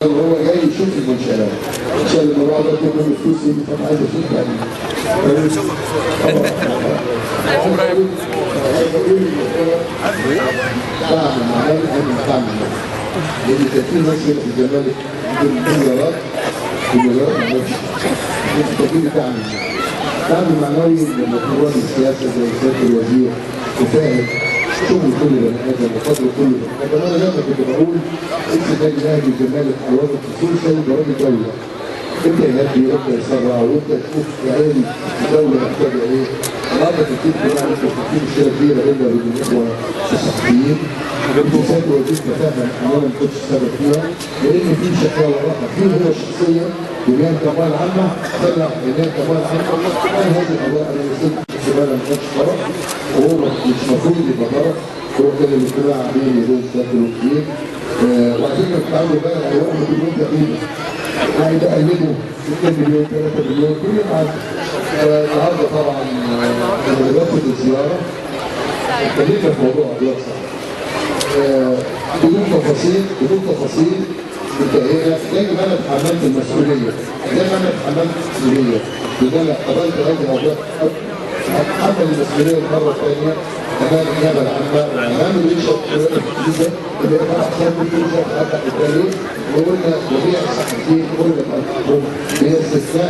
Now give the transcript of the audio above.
هو جاي يشوف المنشآت عشان الموضوع ده كله فلوس اللي كان عايز اشوف يعني. دعم المعمل دعم لان كان في ناس في الزمالك مليارات مش تجيب دعم معنوي لما تروح السياسه زي سياده الوزير وفاهم شغل كل بني ادم وقدر كل بني ادم. انا دايما كنت بقول اسم النادي الاهلي والزمالك على وضع خصوصي برامج دوله. انت يهدي وانت يسرع وانت تشوف يعني الدوله محتاجه ايه. النهارده كتير يعني في مشكله كبيره بيننا وبين الاخوه الصحفيين. الانتخابات وظيفه فعلا انا ما كنتش سبب فيها لان في شكاوى راحه فيه هو شخصيا بناء القضايا العامه طلع بناء القضايا العامه كان هذه القضايا انا وصلت الزباله ما كانش طرف وهو مش المفروض يبقى طرف. هو كان الاجتماع بيني وبين سياده الوزير وعايزين نتعامل بقى على 1 مليون تقريبا. هيقلبوا 2 مليون 3 مليون كل معاك. النهارده طبعا لما باخد الزياره اتكلمنا في موضوع ادوار صحيح. بدون تفاصيل متهيئه زي ما انا اتحملت المسؤوليه ان انا قبلت هذه الادوار اتحمل المسؤوليه المره الثانيه امام النيابه العامه امام الرئيس الجديده اللي طلع صوت كل شيء حتى التاريخ وقلنا جميع الصحفيين كل ما باستثناء